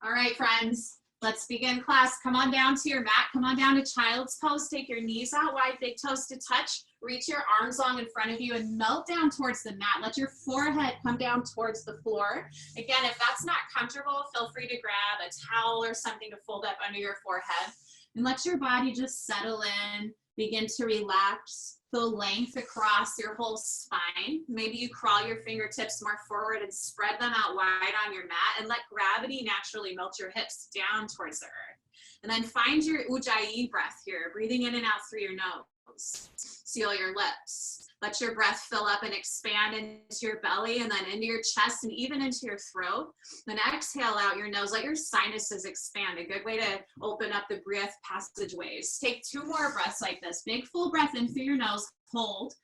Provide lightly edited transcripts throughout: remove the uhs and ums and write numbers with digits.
All right, friends, let's begin class. Come on down to your mat. Come on down to child's pose. Take your knees out wide, big toes to touch. Reach your arms long in front of you and melt down towards the mat. Let your forehead come down towards the floor. Again, if that's not comfortable, feel free to grab a towel or something to fold up under your forehead. And let your body just settle in. Begin to relax. Feel length across your whole spine. Maybe you crawl your fingertips more forward and spread them out wide on your mat and let gravity naturally melt your hips down towards the earth. And then find your Ujjayi breath here, breathing in and out through your nose. Seal your lips. Let your breath fill up and expand into your belly and then into your chest and even into your throat. Then exhale out your nose. Let your sinuses expand. A good way to open up the breath passageways. Take 2 more breaths like this. Big full breath in through your nose. Hold.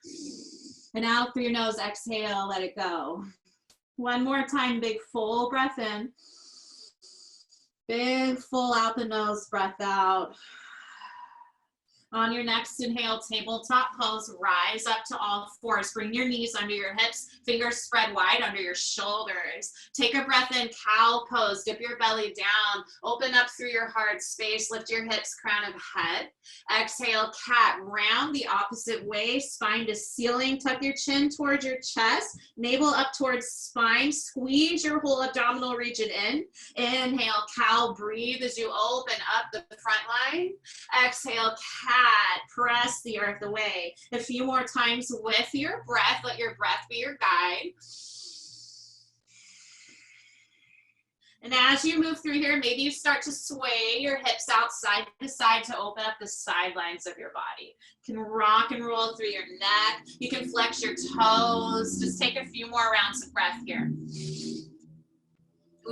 And out through your nose. Exhale. Let it go. One more time. Big full breath in. Big full out the nose. Breath out. On your next inhale, tabletop pose, rise up to all fours. Bring your knees under your hips, fingers spread wide under your shoulders. Take a breath in, cow pose, dip your belly down, open up through your heart space, lift your hips, crown of head. Exhale, cat, round the opposite way, spine to ceiling, tuck your chin towards your chest, navel up towards spine, squeeze your whole abdominal region in. Inhale, cow, breathe as you open up the front line. Exhale, cat. Press the earth away. A few more times with your breath. Let your breath be your guide. And as you move through here, maybe you start to sway your hips out side to side to open up the sidelines of your body. You can rock and roll through your neck. You can flex your toes. Just take a few more rounds of breath here.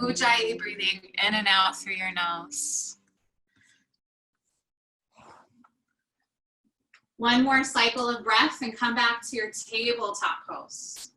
Ujjayi, breathing in and out through your nose. One more cycle of breath and come back to your tabletop pose.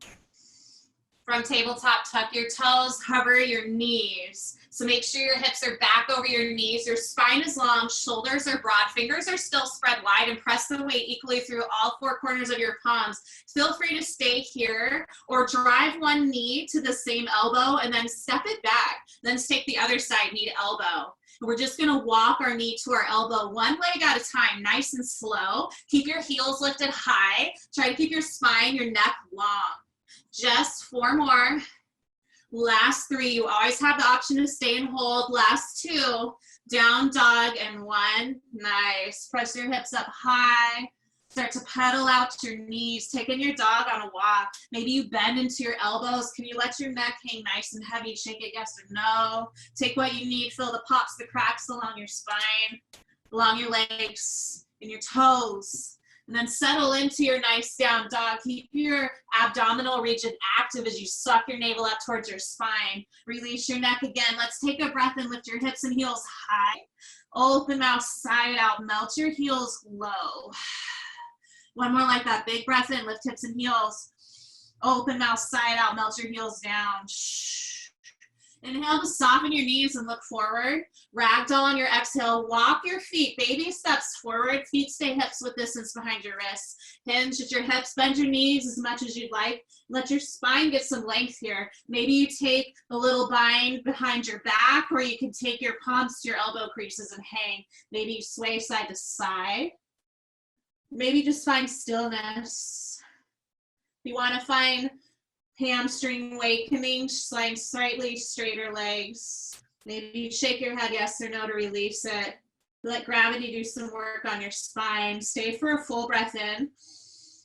From tabletop, tuck your toes, hover your knees. So make sure your hips are back over your knees, your spine is long, shoulders are broad, fingers are still spread wide, and press the weight equally through all 4 corners of your palms. Feel free to stay here or drive one knee to the same elbow and then step it back. Then take the other side, knee to elbow. We're just gonna walk our knee to our elbow, one leg at a time, nice and slow. Keep your heels lifted high. Try to keep your spine, your neck long. Just 4 more. Last 3, you always have the option to stay and hold. Last 2, down dog and 1, nice. Press your hips up high. Start to pedal out your knees, taking your dog on a walk. Maybe you bend into your elbows. Can you let your neck hang nice and heavy? Shake it yes or no. Take what you need, fill the pops, the cracks along your spine, along your legs and your toes. And then settle into your nice down dog. Keep your abdominal region active as you suck your navel up towards your spine. Release your neck again. Let's take a breath and lift your hips and heels high. Open mouth, side out. Melt your heels low. One more like that. Big breath in, lift hips and heels. Open mouth, side out, melt your heels down. Inhale to soften your knees and look forward. Ragdoll on your exhale. Walk your feet, baby steps forward. Feet stay hips with distance behind your wrists. Hinge at your hips, bend your knees as much as you'd like. Let your spine get some length here. Maybe you take a little bind behind your back, or you can take your palms to your elbow creases and hang. Maybe you sway side to side. Maybe just find stillness. You want to find hamstring awakening, find slightly straighter legs. Maybe you shake your head yes or no to release it. Let gravity do some work on your spine. Stay for a full breath in.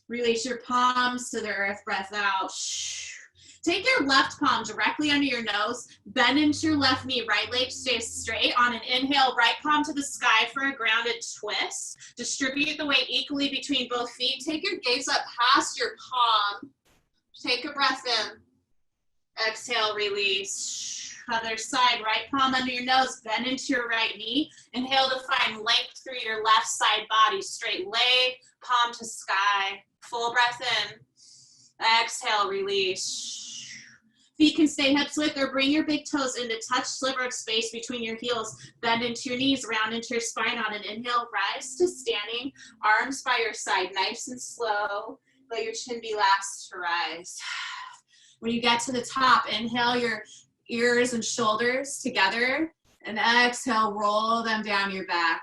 Release your palms to the earth, breath out. Take your left palm directly under your nose, bend into your left knee, right leg stays straight. On an inhale, right palm to the sky for a grounded twist. Distribute the weight equally between both feet. Take your gaze up past your palm. Take a breath in. Exhale, release. Other side, right palm under your nose, bend into your right knee. Inhale to find length through your left side body. Straight leg, palm to sky. Full breath in. Exhale, release. Feet can stay hips width or bring your big toes in to touch sliver of space between your heels. Bend into your knees, round into your spine. On an inhale, rise to standing, arms by your side, nice and slow. Let your chin be last to rise. When you get to the top, inhale your ears and shoulders together. And exhale, roll them down your back.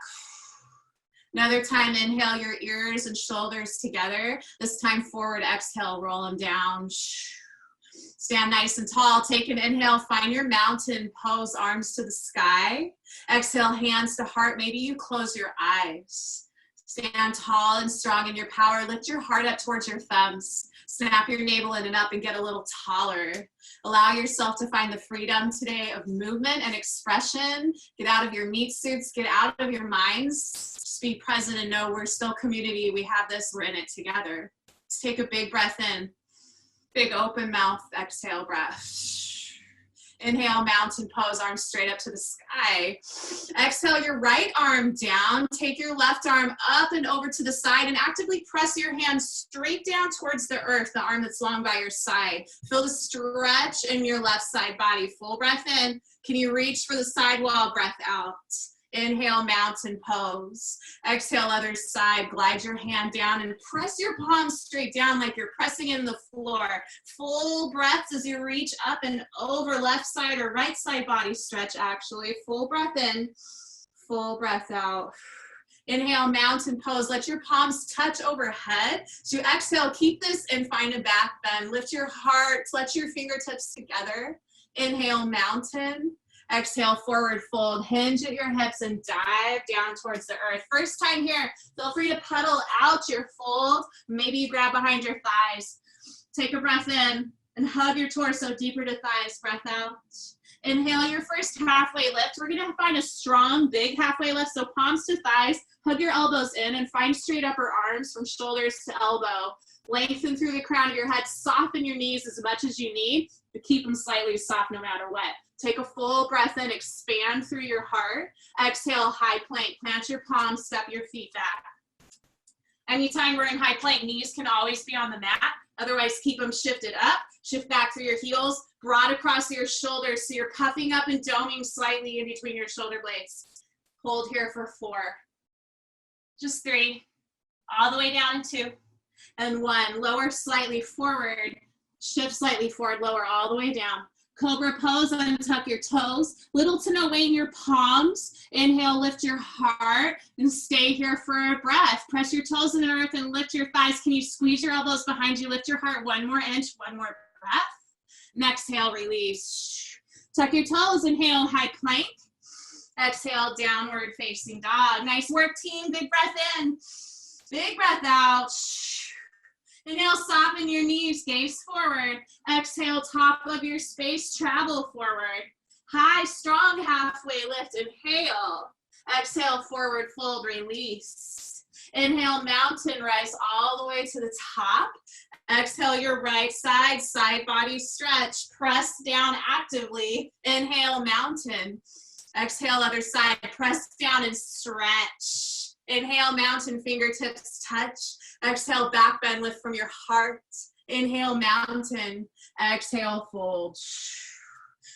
Another time, inhale your ears and shoulders together. This time forward, exhale, roll them down. Stand nice and tall. Take an inhale, find your mountain pose, arms to the sky. Exhale, hands to heart. Maybe you close your eyes. Stand tall and strong in your power. Lift your heart up towards your thumbs. Snap your navel in and up and get a little taller. Allow yourself to find the freedom today of movement and expression. Get out of your meat suits. Get out of your minds. Just be present and know we're still community. We have this. We're in it together. Let's take a big breath in. Big open mouth, exhale breath. Inhale, mountain pose, arms straight up to the sky. Exhale your right arm down. Take your left arm up and over to the side and actively press your hands straight down towards the earth, the arm that's long by your side. Feel the stretch in your left side body. Full breath in. Can you reach for the side wall? Breath out. Inhale, mountain pose. Exhale, other side. Glide your hand down and press your palms straight down like you're pressing in the floor. Full breaths as you reach up and over, left side or right side body stretch actually. Full breath in, full breath out. Inhale, mountain pose. Let your palms touch overhead. So you exhale, keep this and find a back bend. Lift your heart, let your fingertips together. Inhale, mountain. Exhale, forward fold, hinge at your hips and dive down towards the earth. First time here, feel free to pedal out your fold. Maybe you grab behind your thighs. Take a breath in and hug your torso deeper to thighs. Breath out. Inhale your first halfway lift. We're gonna find a strong, big halfway lift. So palms to thighs, hug your elbows in and find straight upper arms from shoulders to elbow. Lengthen through the crown of your head, soften your knees as much as you need, but keep them slightly soft no matter what. Take a full breath in, expand through your heart. Exhale, high plank. Plant your palms, step your feet back. Anytime we're in high plank, knees can always be on the mat. Otherwise, keep them shifted up. Shift back through your heels, broad across your shoulders so you're puffing up and doming slightly in between your shoulder blades. Hold here for 4. Just 3. All the way down in 2. And 1. Lower slightly forward. Shift slightly forward, lower all the way down. Cobra pose, untuck your toes. Little to no weight in your palms. Inhale, lift your heart and stay here for a breath. Press your toes in the earth and lift your thighs. Can you squeeze your elbows behind you? Lift your heart 1 more inch, 1 more breath. And exhale, release. Tuck your toes, inhale, high plank. Exhale, downward facing dog. Nice work, team. Big breath in, big breath out. Inhale, soften your knees, gaze forward. Exhale, top of your space, travel forward. High, strong halfway lift, inhale. Exhale, forward fold, release. Inhale, mountain, rise all the way to the top. Exhale, your right side, side body stretch. Press down actively. Inhale, mountain. Exhale, other side, press down and stretch. Inhale, mountain, fingertips touch. Exhale, back bend, lift from your heart. Inhale, mountain. Exhale, fold.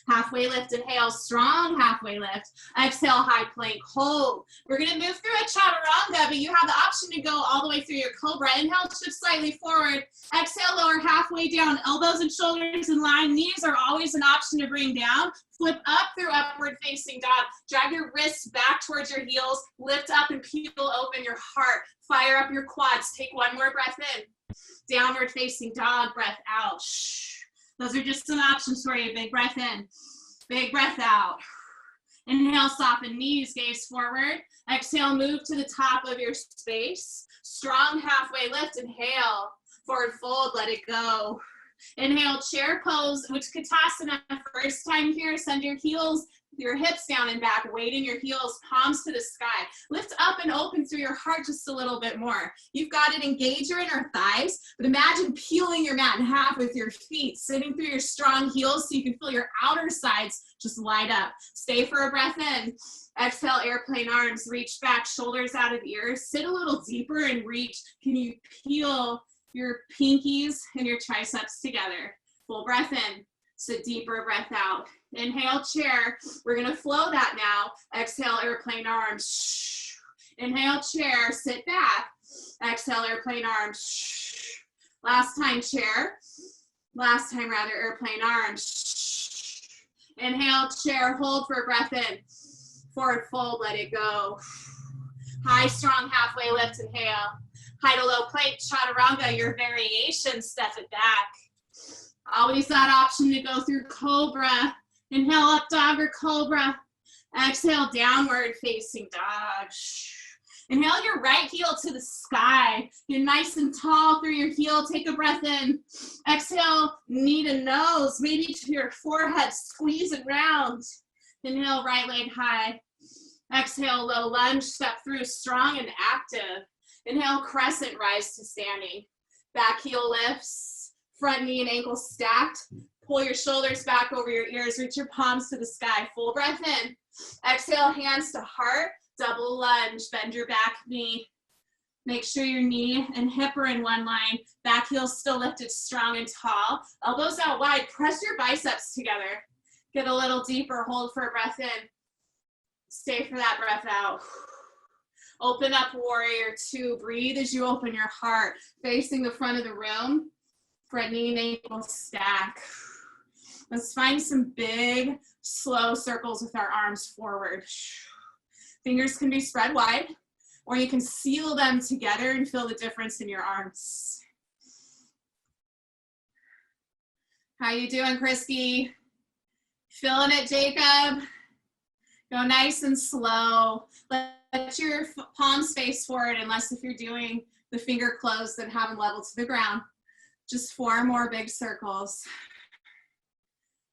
Halfway lift, inhale, strong halfway lift. Exhale, high plank, hold. We're gonna move through a chaturanga, but you have the option to go all the way through your cobra. Inhale, shift slightly forward. Exhale, lower halfway down. Elbows and shoulders in line. Knees are always an option to bring down. Flip up through upward facing dog. Drag your wrists back towards your heels. Lift up and peel open your heart. Fire up your quads. Take 1 more breath in. Downward facing dog, breath out. Those are just some options for you. Big breath in, big breath out. Inhale, soften knees, gaze forward. Exhale, move to the top of your space. Strong halfway lift, inhale. Forward fold, let it go. Inhale, chair pose, Utkatasana. First time here, send your heels, your hips down and back, weight in your heels, palms to the sky. Lift up and open through your heart just a little bit more. You've got it, engage your inner thighs, but imagine peeling your mat in half with your feet, sitting through your strong heels so you can feel your outer sides just light up. Stay for a breath in. Exhale, airplane arms, reach back, shoulders out of ears. Sit a little deeper and reach. Can you peel your pinkies and your triceps together? Full breath in. Sit deeper, breath out. Inhale, chair. We're gonna flow that now. Exhale, airplane arms. Inhale, chair, sit back. Exhale, airplane arms. Last time, chair. Last time, rather, airplane arms. Inhale, chair, hold for a breath in. Forward fold, let it go. High, strong, halfway lift, inhale. High to low plank, chaturanga, your variation, step it back. Always that option to go through cobra. Inhale, up dog or cobra. Exhale, downward facing dog. Inhale your right heel to the sky. Get nice and tall through your heel. Take a breath in. Exhale, knee to nose, maybe to your forehead. Squeeze it round. Inhale, right leg high. Exhale, low lunge. Step through strong and active. Inhale, crescent rise to standing. Back heel lifts. Front knee and ankle stacked. Pull your shoulders back over your ears. Reach your palms to the sky. Full breath in. Exhale, hands to heart. Double lunge, bend your back knee. Make sure your knee and hip are in one line. Back heel still lifted strong and tall. Elbows out wide, press your biceps together. Get a little deeper, hold for a breath in. Stay for that breath out. Open up, warrior two. Breathe as you open your heart. Facing the front of the room. Front knee and ankle stack. Let's find some big, slow circles with our arms forward. Fingers can be spread wide, or you can seal them together and feel the difference in your arms. How you doing, Christy? Feeling it, Jacob? Go nice and slow. Let your palms face forward, unless if you're doing the finger close that have them level to the ground. Just 4 more big circles.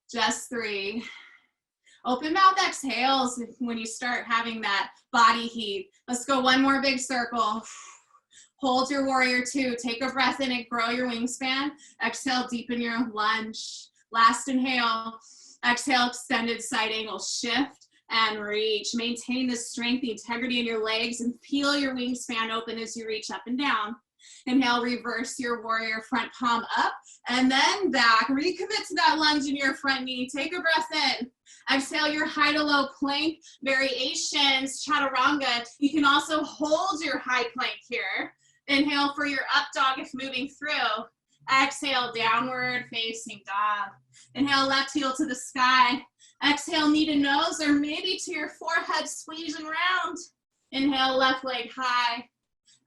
Just 3. Open mouth exhales when you start having that body heat. Let's go 1 more big circle. Hold your warrior two. Take a breath in and grow your wingspan. Exhale, deepen your lunge. Last inhale. Exhale, extended side angle. Shift and reach. Maintain the strength, the integrity in your legs, and feel your wingspan open as you reach up and down. Inhale, reverse your warrior, front palm up, and then back. Recommit to that lunge in your front knee. Take a breath in. Exhale your high to low plank variations, chaturanga. You can also hold your high plank here. Inhale for your up dog if moving through. Exhale, downward facing dog. Inhale, left heel to the sky. Exhale, knee to nose, or maybe to your forehead, squeezing round. Inhale, left leg high.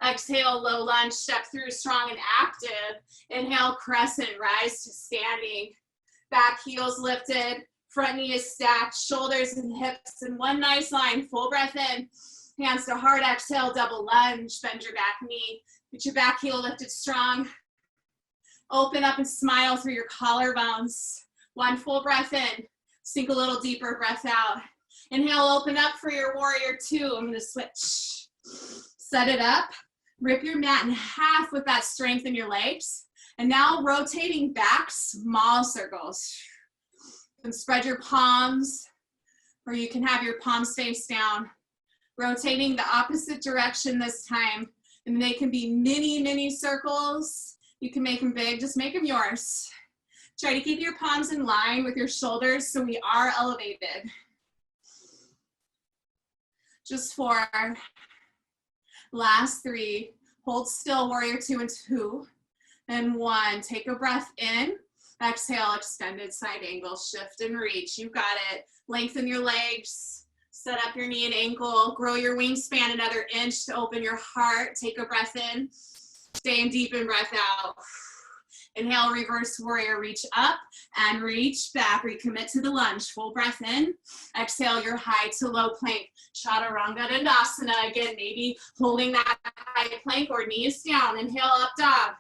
Exhale, low lunge, step through strong and active. Inhale, crescent, rise to standing. Back heels lifted, front knee is stacked, shoulders and hips in one nice line. Full breath in, hands to heart, exhale, double lunge, bend your back knee. Get your back heel lifted strong. Open up and smile through your collarbones. 1 full breath in, sink a little deeper, breath out. Inhale, open up for your warrior two. I'm gonna switch. Set it up. Rip your mat in half with that strength in your legs. And now rotating back, small circles. You can spread your palms, or you can have your palms face down. Rotating the opposite direction this time. And they can be mini, mini circles. You can make them big, just make them yours. Try to keep your palms in line with your shoulders so we are elevated. Just 4. Last 3, hold still, warrior 2 and 2, and 1. Take a breath in, exhale, extended side angle, shift and reach. You got it. Lengthen your legs, set up your knee and ankle, grow your wingspan another inch to open your heart. Take a breath in, stay in deep and breath out. Inhale, reverse warrior, reach up and reach back. Recommit to the lunge. Full breath in. Exhale your high to low plank. Chaturanga Dandasana. Again, maybe holding that high plank or knees down. Inhale, up dog.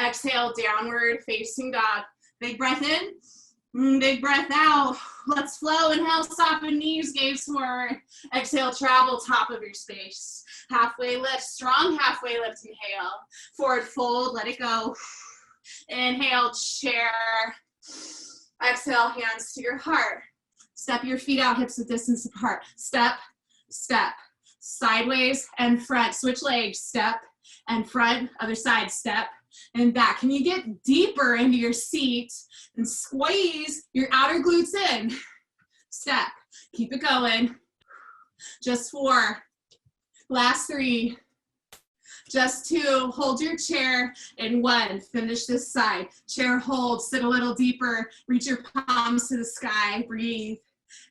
Exhale, downward facing dog. Big breath in. Big breath out. Let's flow. Inhale, soften knees, gaze forward. Exhale, travel top of your space. Halfway lift, strong halfway lift. Inhale. Forward fold, let it go. Inhale, chair. Exhale, hands to your heart. Step your feet out, hips a distance apart. Step, step, sideways and front. Switch legs, step and front, other side, step and back. Can you get deeper into your seat and squeeze your outer glutes in? Step, keep it going. Just 4. Last 3, Just 2, hold your chair, and 1, finish this side. Chair hold, sit a little deeper, reach your palms to the sky, breathe.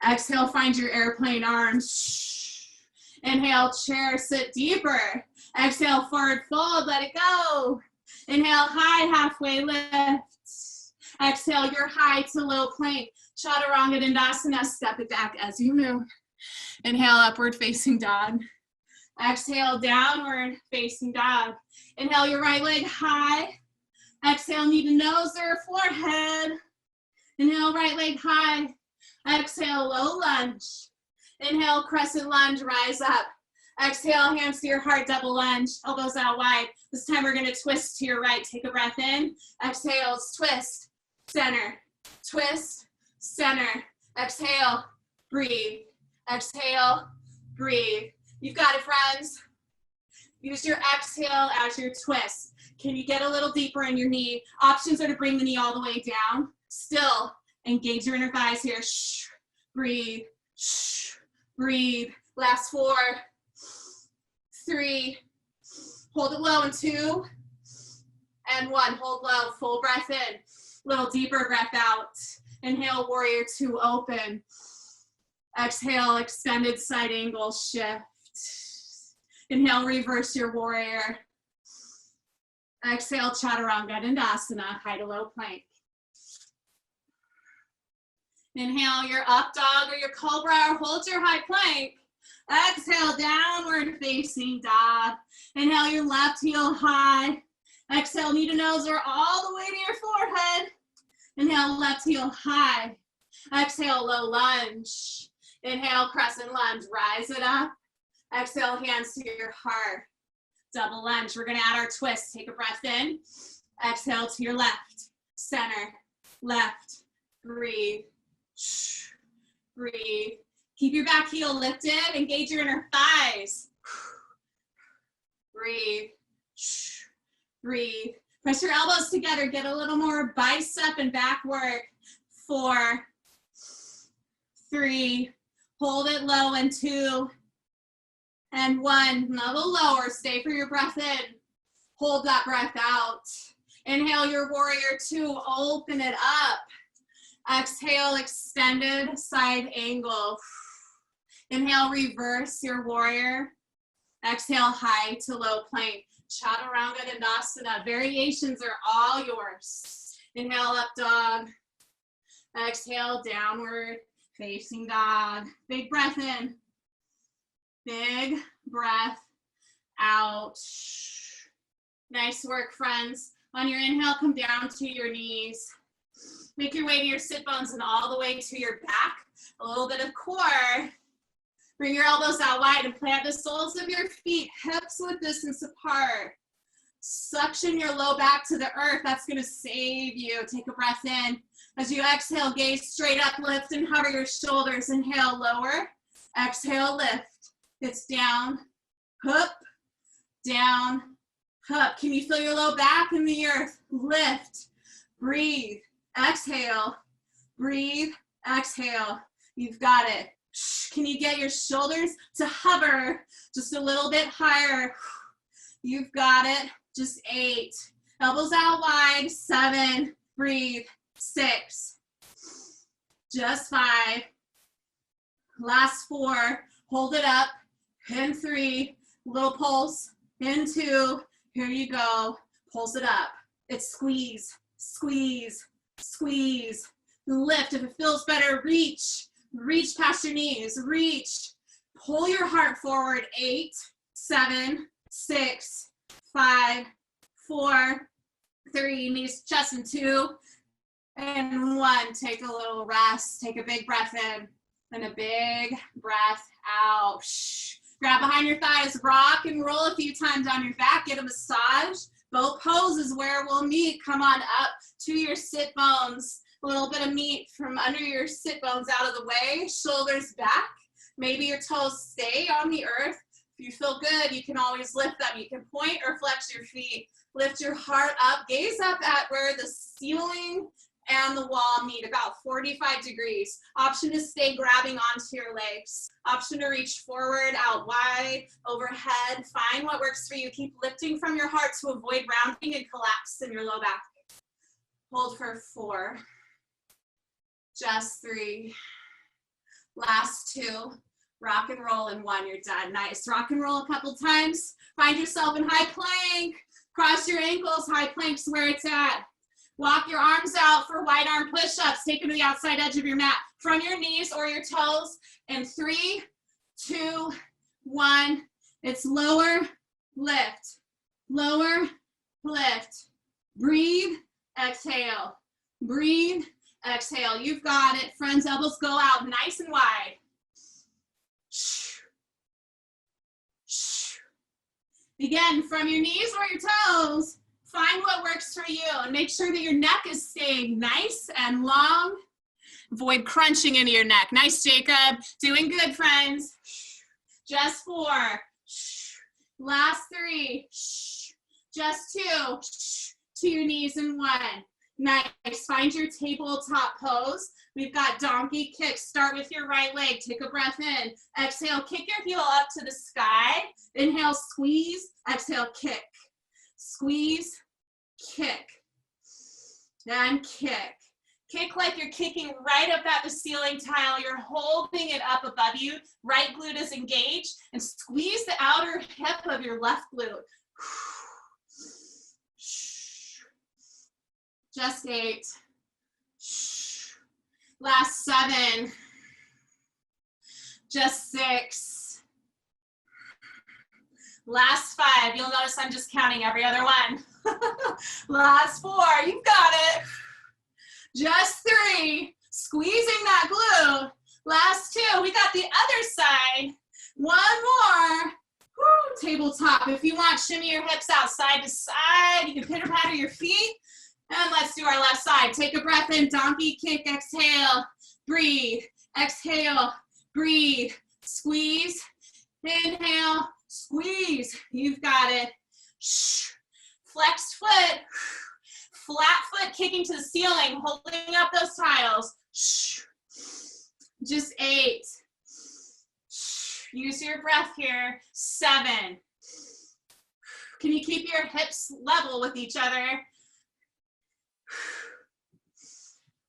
Exhale, find your airplane arms. Inhale, chair, sit deeper. Exhale, forward fold, let it go. Inhale, high, halfway lift. Exhale, your high to low plank. Chaturanga Dandasana, step it back as you move. Inhale, upward facing dog. Exhale, downward facing dog. Inhale, your right leg high. Exhale, knee to nose or forehead. Inhale, right leg high. Exhale, low lunge. Inhale, crescent lunge, rise up. Exhale, hands to your heart, double lunge, elbows out wide. This time we're gonna twist to your right. Take a breath in. Exhale, twist, center, twist, center. Exhale, breathe. Exhale, breathe. You've got it, friends. Use your exhale as your twist. Can you get a little deeper in your knee? Options are to bring the knee all the way down. Still, engage your inner thighs here. Shh, breathe, shh, breathe. Last 4, 3, hold it low in 2, and 1. Hold low, full breath in. Little deeper breath out. Inhale, warrior 2, open. Exhale, extended side angle shift. Inhale, reverse your warrior. Exhale, chaturanga dandasana, high to low plank. Inhale, your up dog or your cobra, or hold your high plank. Exhale, downward facing dog. Inhale, your left heel high. Exhale, knee to nose or all the way to your forehead. Inhale, left heel high. Exhale, low lunge. Inhale, crescent lunge, rise it up. Exhale, hands to your heart. Double lunge. We're gonna add our twist. Take a breath in. Exhale to your left, center, left. Breathe, breathe. Keep your back heel lifted. Engage your inner thighs. Breathe, breathe. Press your elbows together. Get a little more bicep and back work. 4, 3, hold it low in 2, and 1. A little lower. Stay for your breath in. Hold that breath out. Inhale your warrior 2. Open it up. Exhale, extended side angle. Inhale, reverse your warrior. Exhale, high to low plank. Chaturanga Dandasana. Variations are all yours. Inhale, up dog. Exhale, downward facing dog. Big breath in. Big breath out. Nice work, friends. On your inhale, come down to your knees. Make your way to your sit bones and all the way to your back. A little bit of core. Bring your elbows out wide and plant the soles of your feet, hips width distance apart. Suction your low back to the earth. That's gonna save you. Take a breath in. As you exhale, gaze straight up, lift and hover your shoulders. Inhale, lower. Exhale, lift. It's down, up, down, up. Can you feel your low back in the earth? Lift, breathe, exhale, breathe, exhale. You've got it. Can you get your shoulders to hover just a little bit higher? You've got it. Just 8. Elbows out wide. 7. Breathe. 6. Just 5. Last 4. Hold it up. In 3. Little pulse. In 2. Here you go. Pulse it up. It's squeeze, squeeze, squeeze. Lift. If it feels better, reach. Reach past your knees. Reach. Pull your heart forward. 8, 7, 6, 5, 4, 3. Knees, chest, and 2, and 1. Take a little rest. Take a big breath in and a big breath out. Grab behind your thighs. Rock and roll a few times on your back. Get a massage. Boat pose is where we'll meet. Come on up to your sit bones. A little bit of meat from under your sit bones out of the way. Shoulders back. Maybe your toes stay on the earth. If you feel good, you can always lift them. You can point or flex your feet. Lift your heart up. Gaze up at where the ceiling and the wall meet about 45 degrees. Option to stay grabbing onto your legs. Option to reach forward, out wide, overhead. Find what works for you. Keep lifting from your heart to avoid rounding and collapse in your low back. Hold for 4. Just 3. Last 2. Rock and roll in 1. You're done. Nice. Rock and roll a couple times. Find yourself in high plank. Cross your ankles. High plank's where it's at. Walk your arms out for wide arm push-ups. Take them to the outside edge of your mat from your knees or your toes. And 3, 2, 1. It's lower, lift. Lower, lift. Breathe, exhale. Breathe, exhale. You've got it. Friends, elbows go out nice and wide. Again, from your knees or your toes, find what works for you and make sure that your neck is staying nice and long. Avoid crunching into your neck. Nice, Jacob. Doing good, friends. Just 4. Last 3. Just 2. To your knees and 1. Nice. Find your tabletop pose. We've got donkey kicks. Start with your right leg. Take a breath in. Exhale, kick your heel up to the sky. Inhale, squeeze. Exhale, kick. Squeeze, kick. And kick. Kick like you're kicking right up at the ceiling tile. You're holding it up above you. Right glute is engaged. And squeeze the outer hip of your left glute. Just 8. Last 7. Just 6. Last 5. You'll notice I'm just counting every other one. Last 4. You've got it. Just 3. Squeezing that glute. Last 2. We got the other side. 1 more. Woo, tabletop. If you want, shimmy your hips out side to side. You can pitter patter your feet. And let's do our left side. Take a breath in, donkey kick, exhale, breathe, exhale, breathe, squeeze, inhale, squeeze. You've got it. Flexed foot, flat foot kicking to the ceiling, holding up those tiles. Just 8. Use your breath here. 7. Can you keep your hips level with each other?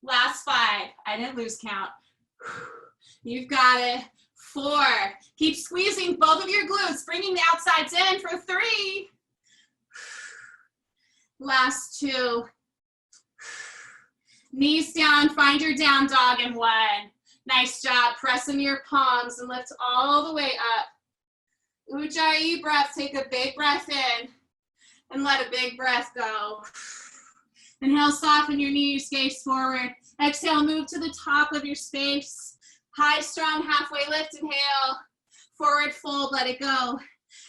Last 5. I didn't lose count. You've got it. 4. Keep squeezing both of your glutes, bringing the outsides in for 3. Last 2. Knees down, find your down dog in 1. Nice job. Press into your palms and lift all the way up. Ujjayi breath. Take a big breath in and let a big breath go. Inhale, soften your knees, gaze forward. Exhale, move to the top of your space. High, strong, halfway lift, inhale. Forward fold, let it go.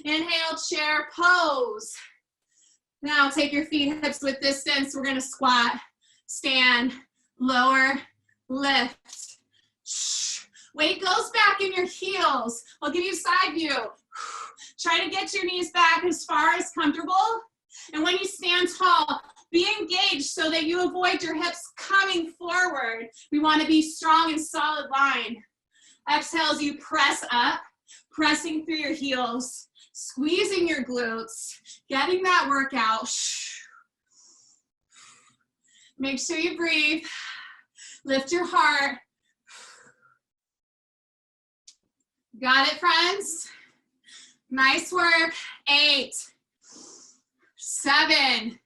Inhale, chair pose. Now take your feet hips width distance. We're gonna squat, stand, lower, lift. Weight goes back in your heels. I'll give you side view. Try to get your knees back as far as comfortable. And when you stand tall, be engaged so that you avoid your hips coming forward. We want to be strong and solid line. Exhale as you press up, pressing through your heels, squeezing your glutes, getting that workout. Make sure you breathe. Lift your heart. Got it, friends? Nice work. 8, 7,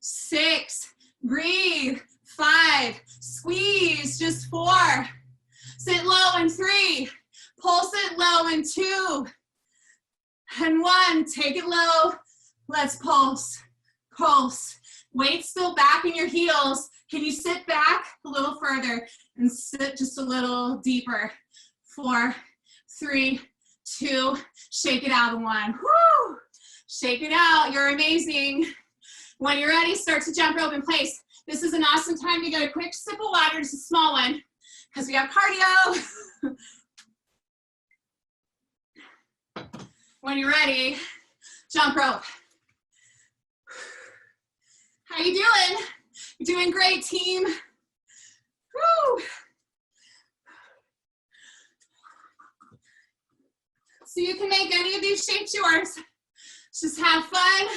6, breathe, 5, squeeze, just 4, sit low in 3, pulse it low in 2, and 1, take it low, let's pulse, pulse, weight still back in your heels, can you sit back a little further and sit just a little deeper, 4, 3, 2, shake it out in 1, woo, shake it out, you're amazing. When you're ready, start to jump rope in place. This is an awesome time to get a quick sip of water, just a small one, because we have cardio. When you're ready, jump rope. How you doing? You're doing great, team. Woo. So you can make any of these shapes yours. Just have fun.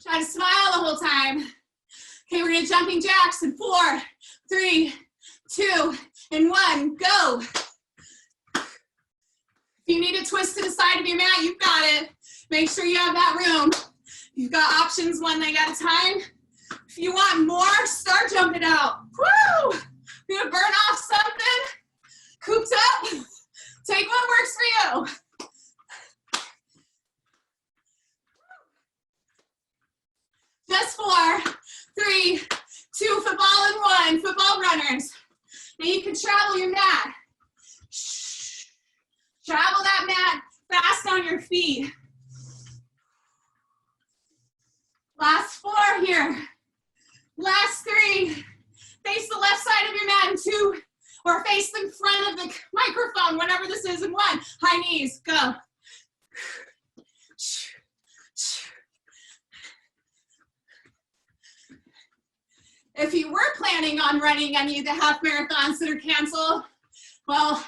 Try to smile the whole time. Okay, we're gonna jumping jacks in 4, 3, 2, and 1, go. If you need to twist to the side of your mat, you've got it. Make sure you have that room. You've got options one leg at a time. If you want more, start jumping out. Woo! You're gonna burn off something. Cooped up. Take what works for you. Just 4, 3, 2, football and 1, football runners. Now you can travel your mat. Travel that mat fast on your feet. Last 4 here. Last 3. Face the left side of your mat in 2, or face the front of the microphone, whatever this is, in 1. High knees, go. If you were planning on running any of the half marathons that are canceled, well,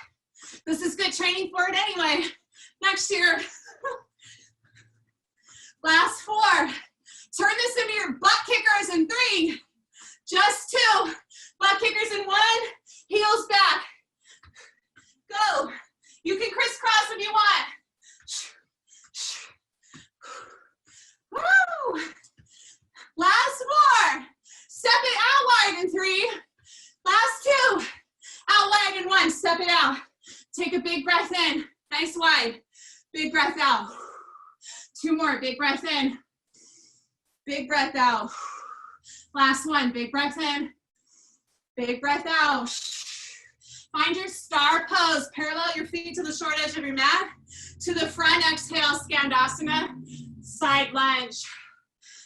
this is good training for it anyway. Next year. Last 4. Turn this into your butt kickers in 3. Just 2. Butt kickers in 1. Heels back. Go. You can crisscross if you want. Woo! Last 4. Step it out wide in 3. Last 2. Out wide in 1. Step it out. Take a big breath in. Nice wide. Big breath out. 2 more. Big breath in. Big breath out. Last 1. Big breath in. Big breath out. Find your star pose. Parallel your feet to the short edge of your mat. To the front. Exhale. Skandasana. Side lunge.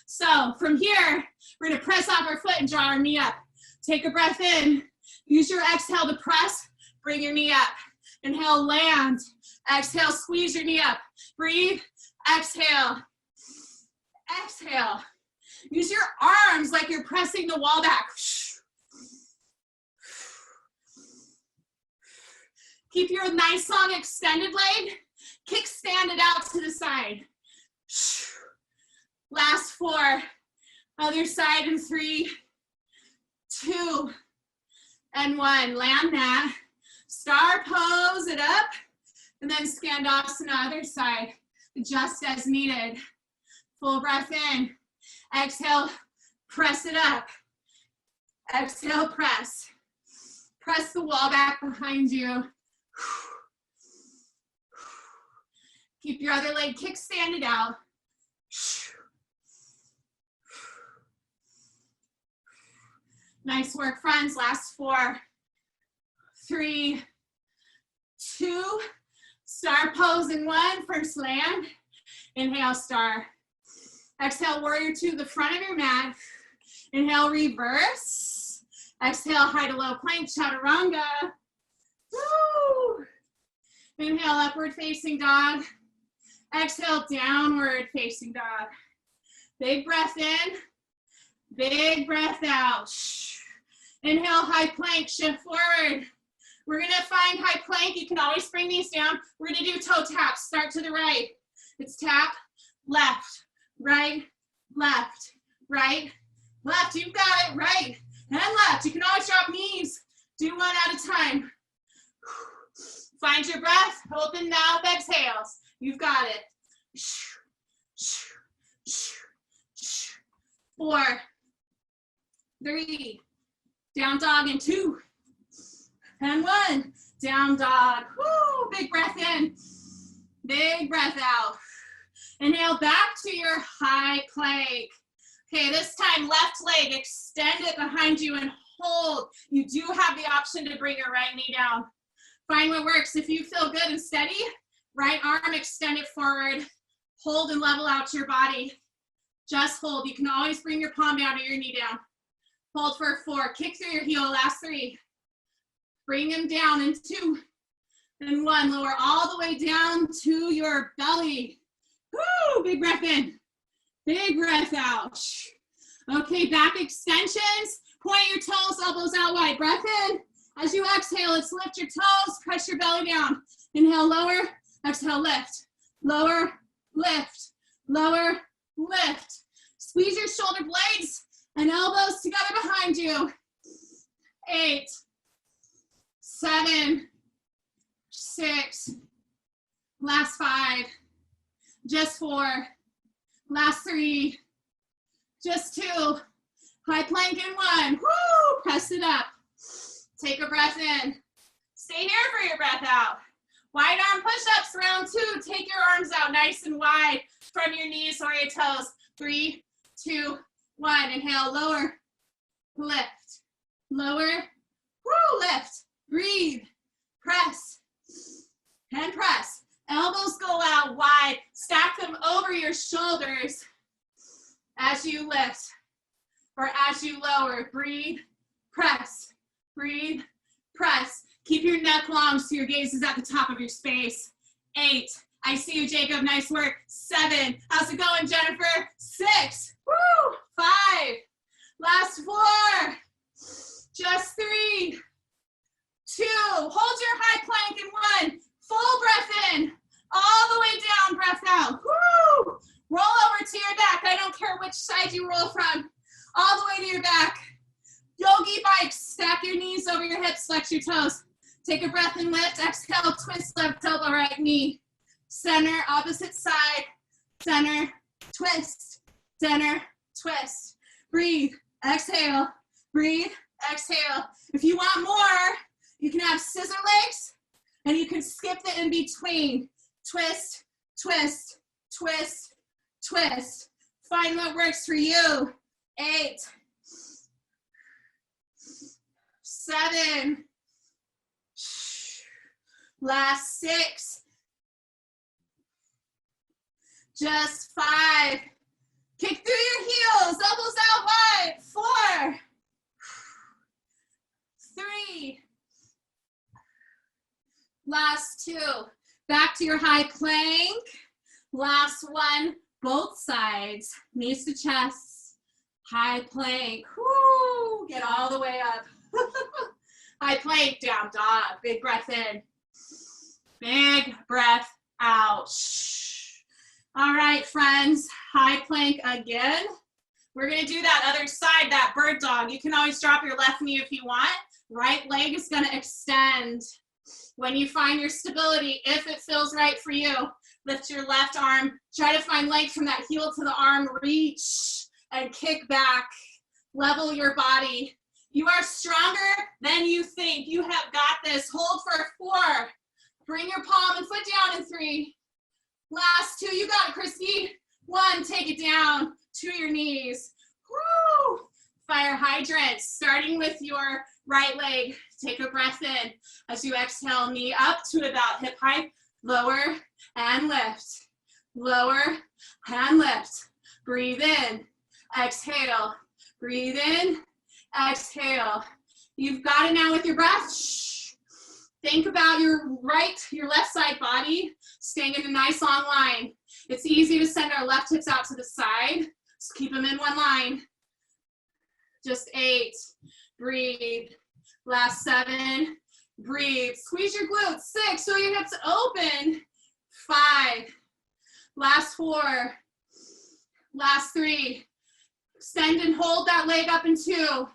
So from here, we're going to press off our foot and draw our knee up. Take a breath in. Use your exhale to press. Bring your knee up. Inhale, land. Exhale, squeeze your knee up. Breathe. Exhale. Exhale. Use your arms like you're pressing the wall back. Keep your nice long extended leg. Kickstand it out to the side. Last 4. Other side in 3, 2, and 1. Land that. Star pose it up. And then Skandasana, other side. Adjust as needed. Full breath in. Exhale, press it up. Exhale, press. Press the wall back behind you. Keep your other leg kickstanded out. Nice work, friends. Last 4, 3, 2. Star pose in 1. First land. Inhale, star. Exhale, warrior 2, the front of your mat. Inhale, reverse. Exhale, high to low plank, chaturanga. Woo! Inhale, upward facing dog. Exhale, downward facing dog. Big breath in. Big breath out. Inhale, high plank, shift forward. We're gonna find high plank. You can always bring these down. We're gonna do toe taps. Start to the right. It's tap, left, right, left, right, left. You've got it, right and left. You can always drop knees. Do 1 at a time. Find your breath, open mouth, exhales. You've got it. 4, 3, down dog in 2, and 1, down dog. Woo, big breath in, big breath out. Inhale back to your high plank. Okay, this time left leg, extend it behind you and hold. You do have the option to bring your right knee down. Find what works. If you feel good and steady, right arm, extend it forward. Hold and level out your body. Just hold. You can always bring your palm down or your knee down. Hold for 4. Kick through your heel. Last 3. Bring them down in 2 and 1. Lower all the way down to your belly. Woo! Big breath in. Big breath out. Okay, back extensions. Point your toes, elbows out wide. Breath in. As you exhale, let's lift your toes, press your belly down. Inhale, lower, exhale, lift. Lower, lift, lower, lift. Squeeze your shoulder blades and elbows together behind you. 8, 7, 6, last 5, just 4, last 3, just 2, high plank in 1, woo, press it up. Take a breath in. Stay here for your breath out. Wide arm push-ups, round 2. Take your arms out nice and wide from your knees or your toes. 3, 2, 1. Inhale, lower, lift, lower, woo, lift, breathe, press, and press. Elbows go out wide. Stack them over your shoulders as you lift or as you lower. Breathe, press. Breathe, press. Keep your neck long so your gaze is at the top of your space. 8, I see you, Jacob, nice work. 7, how's it going, Jennifer? 6, woo, 5, last 4, just 3, 2, hold your high plank in 1, full breath in, all the way down, breath out, woo, roll over to your back. I don't care which side you roll from, all the way to your back. Yogi bikes, stack your knees over your hips, flex your toes. Take a breath and lift, exhale, twist left elbow, right knee. Center, opposite side, center, twist, center, twist. Breathe, exhale, breathe, exhale. If you want more, you can have scissor legs and you can skip the in between. Twist, twist, twist, twist. Find what works for you. 8, 7, last 6, just 5, kick through your heels, elbows out wide, 4, 3, last 2, back to your high plank, last 1, both sides, knees to chest, high plank, whoo, get all the way up. High plank, down dog, big breath in, big breath out. All right, friends, high plank again. We're gonna do that other side, that bird dog. You can always drop your left knee if you want. Right leg is gonna extend. When you find your stability, if it feels right for you, lift your left arm, try to find length from that heel to the arm, reach and kick back, level your body. You are stronger than you think. You have got this. Hold for 4. Bring your palm and foot down in 3. Last 2, you got it, Christy. 1, take it down to your knees. Woo! Fire hydrant, starting with your right leg. Take a breath in. As you exhale, knee up to about hip height. Lower and lift. Lower and lift. Breathe in. Exhale. Breathe in. Exhale. You've got it now with your breath. Think about your left side body staying in a nice long line. It's easy to send our left hips out to the side. Just keep them in one line. Just 8. Breathe. Last 7. Breathe. Squeeze your glutes. 6. Show your hips open. 5. Last 4. Last 3. Extend and hold that leg up in 2.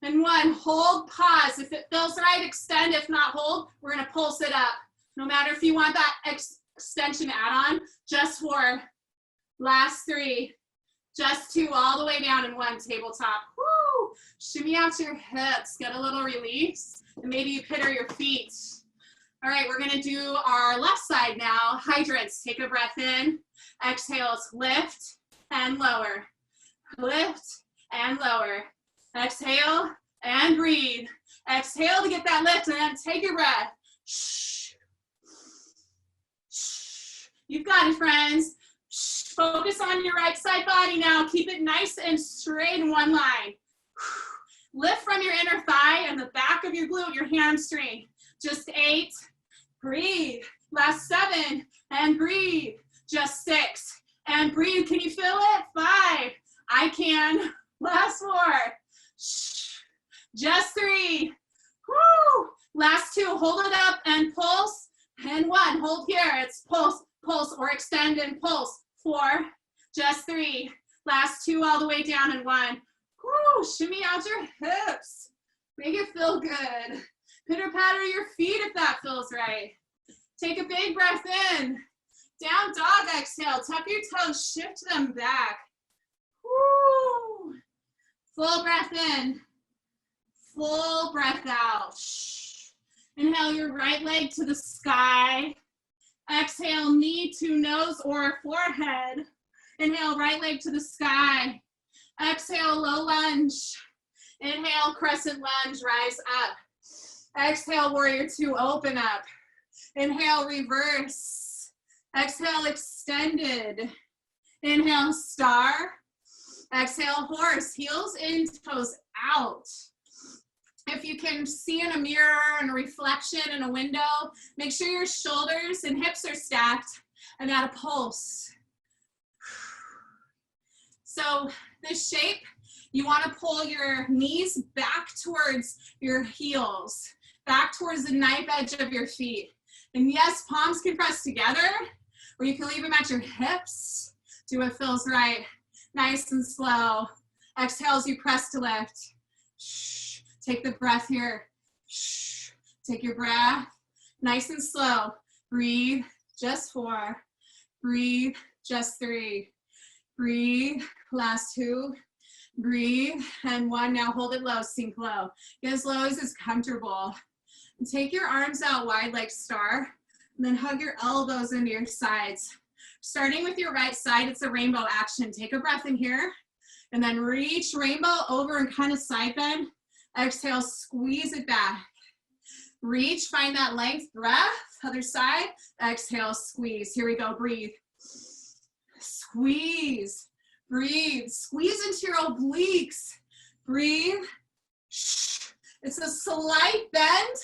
And 1, hold, pause. If it feels right, extend. If not, hold. We're gonna pulse it up. No matter if you want that extension add-on, just 4. Last 3. Just 2, all the way down in 1, tabletop. Woo! Shimmy out your hips, get a little release, and maybe you pitter your feet. All right, we're gonna do our left side now. Hydrants, take a breath in. Exhales, lift and lower. Lift and lower. Exhale and breathe. Exhale to get that lift and then take your breath. You've got it, friends. Focus on your right side body now. Keep it nice and straight in one line. Lift from your inner thigh and the back of your glute, your hamstring. Just 8. Breathe. Last 7. And breathe. Just 6. And breathe. Can you feel it? 5. I can. Last 4. Just 3. Woo! Last 2, hold it up and pulse. And 1, hold here. It's pulse, pulse, or extend and pulse. 4, just 3. Last 2 all the way down and 1. Woo! Shimmy out your hips. Make it feel good. Pitter patter your feet if that feels right. Take a big breath in. Down dog, exhale. Tuck your toes, shift them back. Woo! Full breath in. Full breath out. Inhale your right leg to the sky. Exhale, knee to nose or forehead. Inhale, right leg to the sky. Exhale, low lunge. Inhale, crescent lunge, rise up. Exhale, warrior 2, open up. Inhale, reverse. Exhale, extended. Inhale, star. Exhale, horse, heels in, toes out. If you can see in a mirror and a reflection in a window, make sure your shoulders and hips are stacked and at a pulse. So this shape, you want to pull your knees back towards your heels, back towards the knife edge of your feet. And yes, palms can press together, or you can leave them at your hips. Do what feels right. Nice and slow. Exhale as you press to lift. Take the breath here. Take your breath. Nice and slow. Breathe. Just 4. Breathe. Just 3. Breathe. Last 2. Breathe. And 1. Now hold it low. Sink low. Get as low as is comfortable. And take your arms out wide like star. And then hug your elbows into your sides. Starting with your right side, it's a rainbow action. Take a breath in here. And then reach rainbow over and kind of side bend. Exhale, squeeze it back. Reach, find that length, breath. Other side, exhale, squeeze. Here we go, breathe. Squeeze, breathe. Squeeze into your obliques. Breathe. It's a slight bend.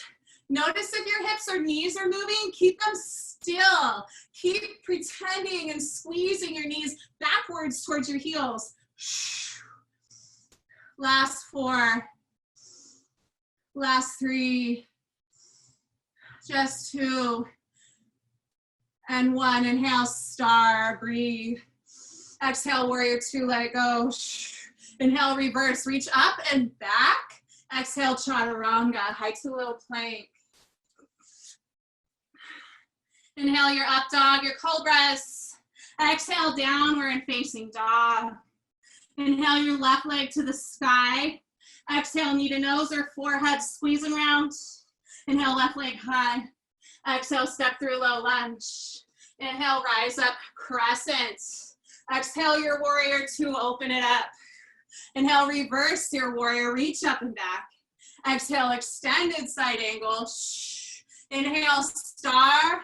Notice if your hips or knees are moving, keep them still. Keep pretending and squeezing your knees backwards towards your heels. Last 4. Last 3, just 2, and 1. Inhale, star, breathe. Exhale, warrior 2, let it go. Inhale, reverse, reach up and back. Exhale, chaturanga, high to low plank. Inhale your up dog, your cobras. Exhale, downward and facing dog. Inhale your left leg to the sky. Exhale, knee to nose or forehead, squeezing round. Inhale, left leg high. Exhale, step through low lunge. Inhale, rise up, crescent. Exhale, your warrior 2, open it up. Inhale, reverse your warrior, reach up and back. Exhale, extended side angle. Inhale, star.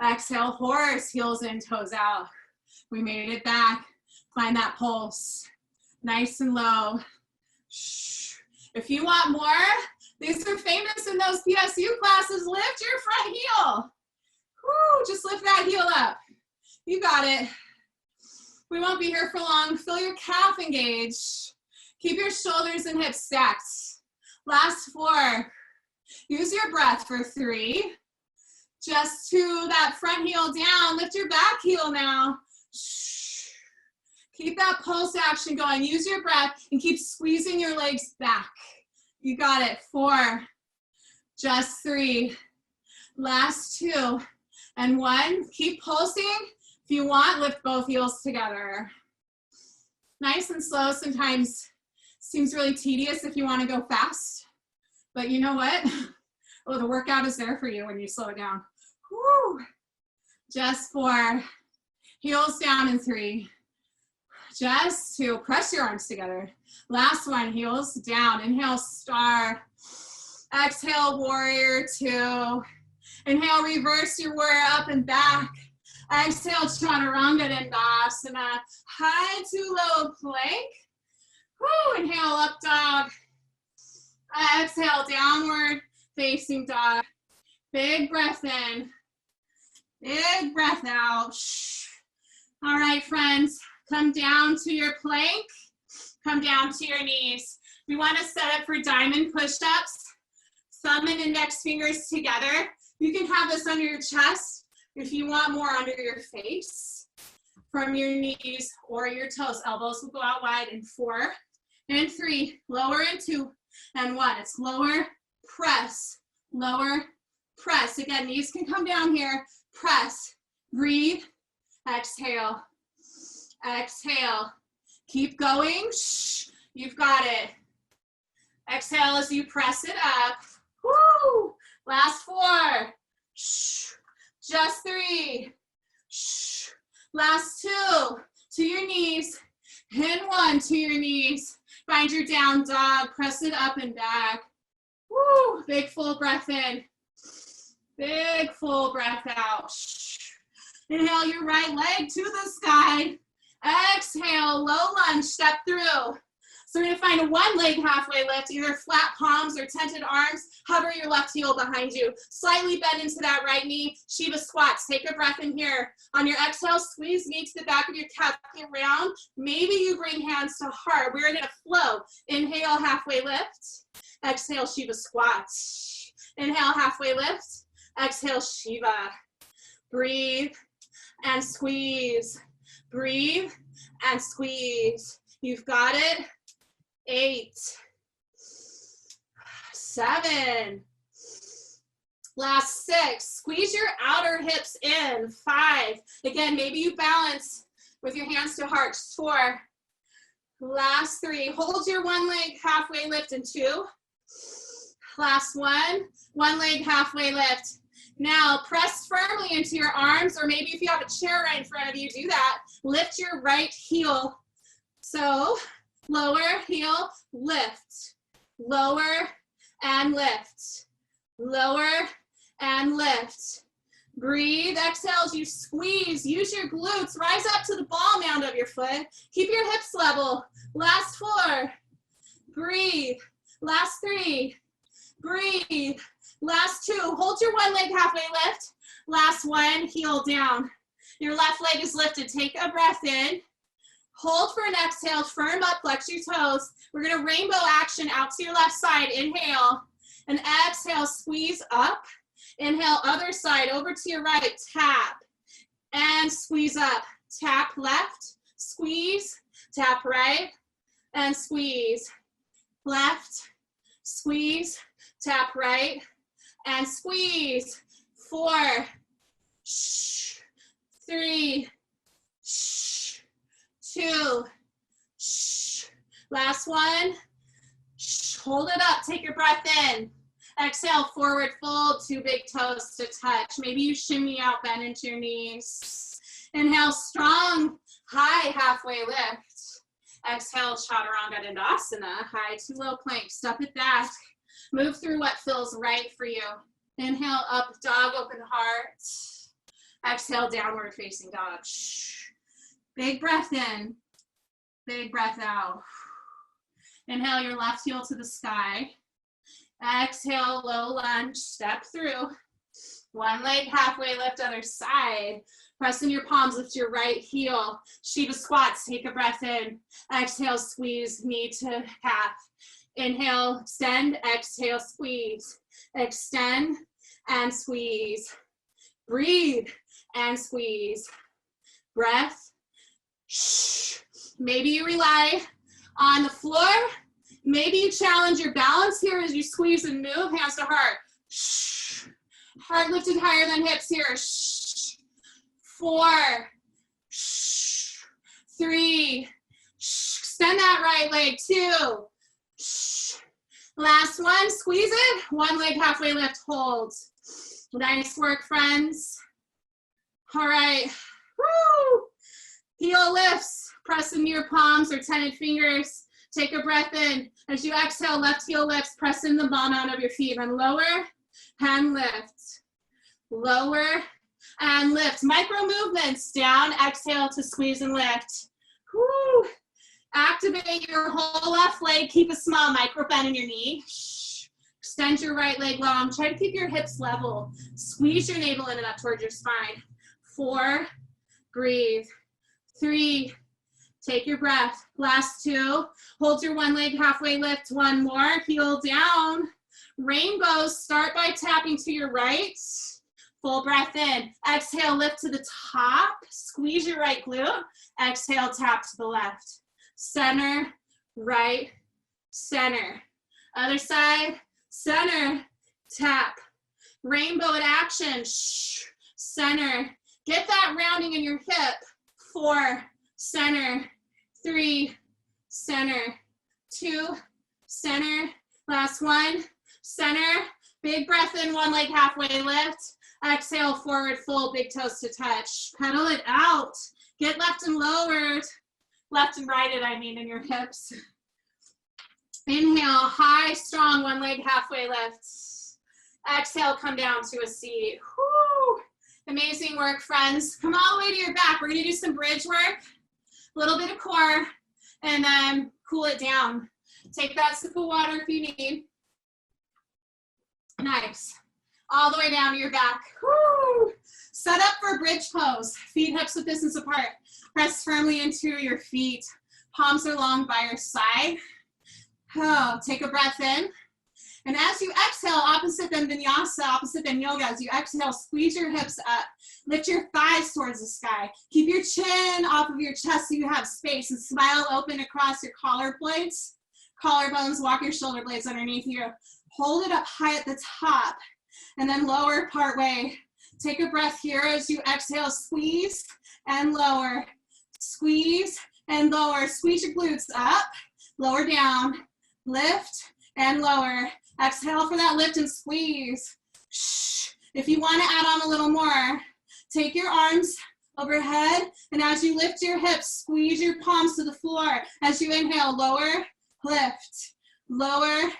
Exhale, horse, heels in, toes out. We made it back. Find that pulse. Nice and low. If you want more, these are famous in those PSU classes. Lift your front heel. Woo, just lift that heel up. You got it. We won't be here for long. Feel your calf engaged. Keep your shoulders and hips stacked. Last 4. Use your breath for 3. Just 2, that front heel down. Lift your back heel now. Keep that pulse action going. Use your breath and keep squeezing your legs back. You got it. 4, just 3, last 2, and 1. Keep pulsing. If you want, lift both heels together. Nice and slow. Sometimes seems really tedious if you want to go fast, but you know what? Oh, the workout is there for you when you slow it down. Woo. Just 4, heels down in 3. Just 2, press your arms together. Last 1, heels down. Inhale, star. Exhale, warrior 2. Inhale, reverse your warrior up and back. Exhale, chaturanga dandasana. High to low plank. Woo, inhale, up dog. Exhale, downward facing dog. Big breath in. Big breath out. All right, friends. Come down to your plank. Come down to your knees. We want to set up for diamond push-ups. Thumb and index fingers together. You can have this under your chest if you want more under your face. From your knees or your toes. Elbows will go out wide in 4 and 3. Lower in 2 and 1. It's lower, press, lower, press. Again, knees can come down here. Press, breathe, exhale, exhale. Keep going. Shh. You've got it. Exhale as you press it up. Woo! Last 4. Shh. Just 3. Shh. Last 2. To your knees. And 1 to your knees. Find your down dog. Press it up and back. Woo! Big full breath in. Big full breath out. Shh. Inhale your right leg to the sky. Exhale, low lunge, step through. So we're gonna find a 1 leg halfway lift, either flat palms or tented arms. Hover your left heel behind you. Slightly bend into that right knee. Shiva squats. Take a breath in here. On your exhale, squeeze knee to the back of your calf, get round. Maybe you bring hands to heart. We're gonna flow. Inhale, halfway lift. Exhale, Shiva squats. Inhale, halfway lift. Exhale, Shiva. Breathe and squeeze. Breathe and squeeze. You've got it. 8, 7. Last 6. Squeeze your outer hips in. 5. Again, maybe you balance with your hands to heart. 4. Last 3. Hold your 1 leg halfway lift in 2. Last 1. 1 leg halfway lift. Now press firmly into your arms, or maybe if you have a chair right in front of you, do that. Lift your right heel. So lower heel, lift. Lower and lift. Lower and lift. Breathe, exhale as you squeeze. Use your glutes. Rise up to the ball mound of your foot. Keep your hips level. Last 4. Breathe. Last 3. Breathe. Last 2. Hold your 1 leg halfway lift. Last 1. Heel down. Your left leg is lifted. Take a breath in. Hold for an exhale. Firm up. Flex your toes. We're going to rainbow action out to your left side. Inhale. And exhale. Squeeze up. Inhale. Other side. Over to your right. Tap. And squeeze up. Tap left. Squeeze. Tap right. And squeeze. Left. Squeeze. Tap right. And squeeze. 4. Shh. 3. Shh. 2. Shh. Last 1. Shh. Hold it up. Take your breath in. Exhale, forward fold, 2 big toes to touch. Maybe you shimmy out, bend into your knees. Inhale, strong, high halfway lift. Exhale, chaturanga dandasana, high to low plank. Step it back. Move through what feels right for you. Inhale, up dog, open heart. Exhale, downward facing dog. Shh. Big breath in. Big breath out. Inhale your left heel to the sky. Exhale, low lunge, step through. 1 leg halfway lift, other side. Press in your palms, lift your right heel. Shiva squats, take a breath in. Exhale, squeeze, knee to calf. Inhale, extend, exhale, squeeze. Extend and squeeze. Breathe and squeeze. Breath. Shh. Maybe you rely on the floor. Maybe you challenge your balance here as you squeeze and move, hands to heart. Shh. Heart lifted higher than hips here. Shh. 4. Shh. 3. Shh. Extend that right leg. 2. Shh. Last 1, squeeze it. 1 leg halfway lift, hold. Nice work, friends. All right. Woo. Heel lifts. Press into your palms or tented fingers. Take a breath in. As you exhale, left heel lifts, press in the ball mound of your feet. And lower and lift. Lower and lift. Micro movements. Down, exhale to squeeze and lift. Woo. Activate your whole left leg. Keep a small micro bend in your knee. Extend your right leg long. Try to keep your hips level. Squeeze your navel in and up towards your spine. 4. Breathe. 3. Take your breath. Last 2. Hold your one leg halfway lift. 1 more. Heel down. Rainbows. Start by tapping to your right. Full breath in. Exhale, lift to the top. Squeeze your right glute. Exhale, tap to the left. Center, right, center. Other side, center, tap. Rainbow in action. Shh. Center. Get that rounding in your hip. 4, center. 3, center. 2, center. Last 1, center. Big breath in, one leg halfway lift. Exhale, forward fold, big toes to touch. Pedal it out. Get left and lowered. Left and righted, I mean, in your hips. Inhale, high, strong, one leg halfway lift. Exhale, come down to a seat. Woo. Amazing work, friends. Come all the way to your back. We're gonna do some bridge work, a little bit of core, and then cool it down. Take that sip of water if you need. Nice. All the way down to your back. Woo. Set up for bridge pose. Feet hips width distance apart. Press firmly into your feet. Palms are long by your side. Oh, take a breath in. And as you exhale, opposite than vinyasa, opposite than yoga, as you exhale, squeeze your hips up. Lift your thighs towards the sky. Keep your chin off of your chest so you have space, and smile open across your collarbones. Collarbones, walk your shoulder blades underneath you. Hold it up high at the top, and then lower part way. Take a breath here as you exhale, squeeze and lower. Squeeze and lower. Squeeze your glutes up, lower down, lift and lower. Exhale for that lift and squeeze. Shh. If you want to add on a little more, take your arms overhead, and as you lift your hips, squeeze your palms to the floor. As you inhale, lower, lift, lower,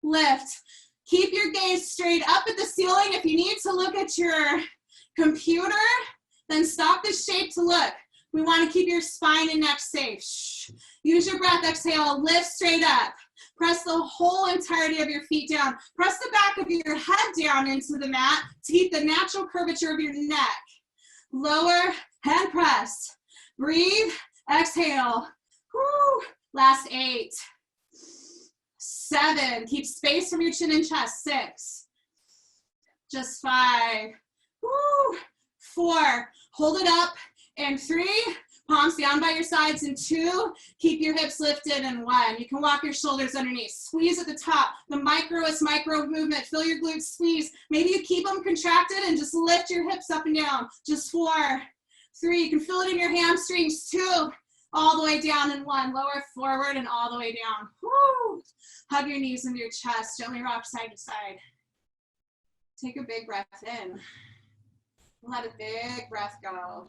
lift. Keep your gaze straight up at the ceiling. If you need to look at your computer, then stop the shape to look. We want to keep your spine and neck safe. Shh. Use your breath, exhale, lift straight up. Press the whole entirety of your feet down. Press the back of your head down into the mat to keep the natural curvature of your neck. Lower, hand press. Breathe, exhale. Woo. Last 8, 7, keep space from your chin and chest. 6, just 5, woo. 4, hold it up, and 3, palms down by your sides, and 2, keep your hips lifted, and 1. You can walk your shoulders underneath. Squeeze at the top. The microest micro movement. Feel your glutes squeeze. Maybe you keep them contracted and just lift your hips up and down. Just 4, 3, you can feel it in your hamstrings. 2, all the way down, and 1. Lower forward and all the way down. Woo. Hug your knees into your chest. Gently rock side to side. Take a big breath in. Let a big breath go.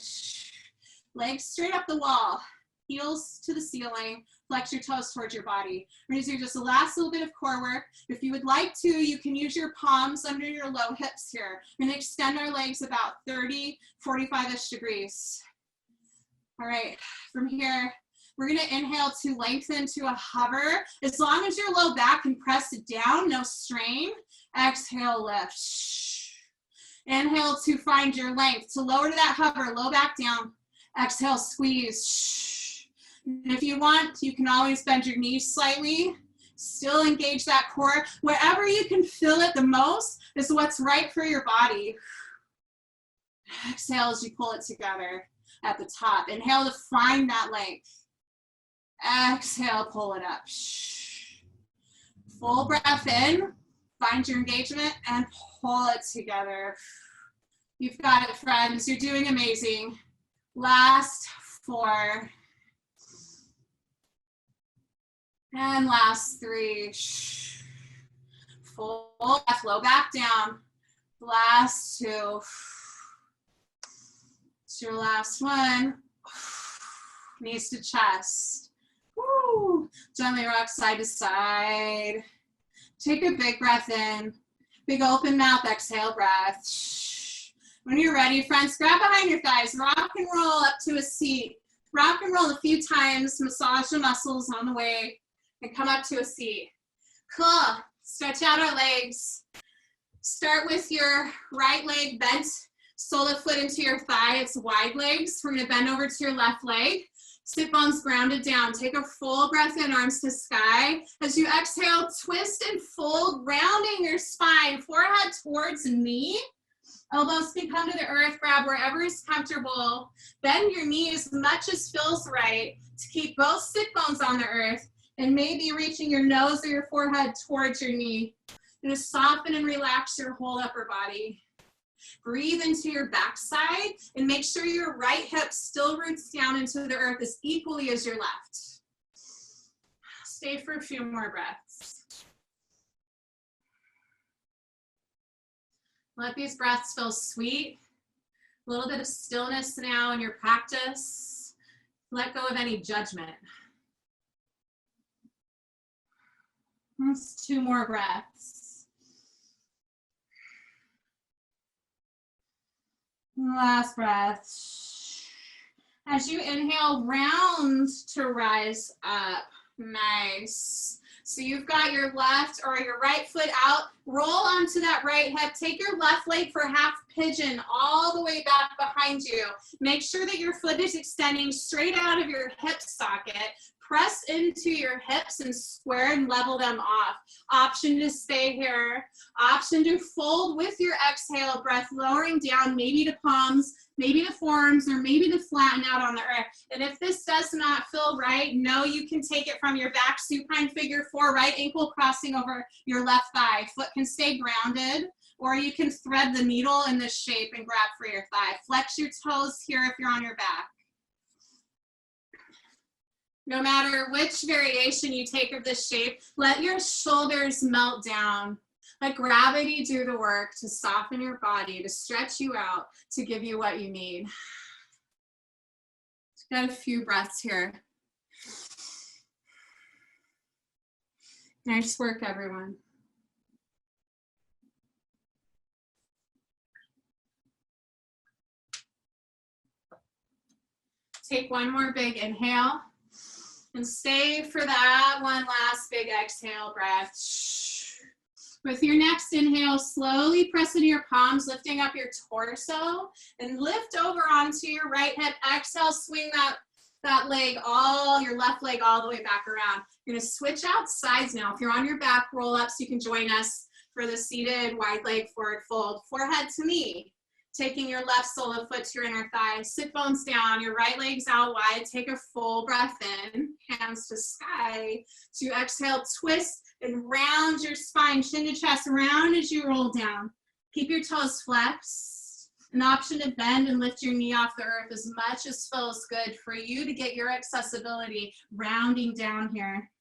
Legs straight up the wall. Heels to the ceiling. Flex your toes towards your body. We're going to do just the last little bit of core work. If you would like to, you can use your palms under your low hips here. We're going to extend our legs about 30, 45-ish degrees. All right, from here, we're gonna inhale to lengthen to a hover. As long as your low back can press it down, no strain. Exhale, lift. Inhale to find your length. To lower to that hover, low back down. Exhale, squeeze. And if you want, you can always bend your knees slightly. Still engage that core. Wherever you can feel it the most is what's right for your body. Exhale as you pull it together at the top. Inhale to find that length. Exhale, pull it up. Full breath in, find your engagement, and pull it together. You've got it, friends. You're doing amazing. Last 4. And last 3. Full breath, low back down. Last 2. It's your last 1. Knees to chest. Woo. Gently rock side to side. Take a big breath in. Big open mouth, exhale breath. When you're ready, friends, grab behind your thighs. Rock and roll up to a seat. Rock and roll a few times. Massage the muscles on the way. And come up to a seat. Cool. Stretch out our legs. Start with your right leg bent. Sole of foot into your thigh. It's wide legs. We're going to bend over to your left leg. Sit bones grounded down. Take a full breath in, arms to sky. As you exhale, twist and fold, rounding your spine, forehead towards knee. Elbows can come to the earth, grab wherever is comfortable. Bend your knee as much as feels right to keep both sit bones on the earth, and maybe reaching your nose or your forehead towards your knee. And just soften and relax your whole upper body. Breathe into your backside and make sure your right hip still roots down into the earth as equally as your left. Stay for a few more breaths. Let these breaths feel sweet. A little bit of stillness now in your practice. Let go of any judgment. That's 2 more breaths. Last breath. As you inhale, round to rise up. Nice. So you've got your left or your right foot out. Roll onto that right hip. Take your left leg for half pigeon all the way back behind you. Make sure that your foot is extending straight out of your hip socket. Press into your hips and square and level them off. Option to stay here. Option to fold with your exhale breath, lowering down maybe to palms, maybe to forearms, or maybe to flatten out on the earth. And if this does not feel right, know you can take it from your back, supine figure 4, right ankle crossing over your left thigh. Foot can stay grounded, or you can thread the needle in this shape and grab for your thigh. Flex your toes here if you're on your back. No matter which variation you take of this shape, let your shoulders melt down. Let gravity do the work to soften your body, to stretch you out, to give you what you need. Got a few breaths here. Nice work, everyone. Take one more big inhale. And stay for that one last big exhale breath. With your next inhale, slowly press into your palms, lifting up your torso, and lift over onto your right hip. Exhale, swing that leg, your left leg all the way back around. You're gonna switch out sides now. If you're on your back, roll up so you can join us for the seated wide leg forward fold. Forehead to knee. Taking your left sole of foot to your inner thigh, sit bones down, your right leg's out wide, take a full breath in, hands to sky. So you exhale, twist and round your spine, chin to chest, round as you roll down. Keep your toes flexed. An option to bend and lift your knee off the earth as much as feels good for you to get your accessibility rounding down here.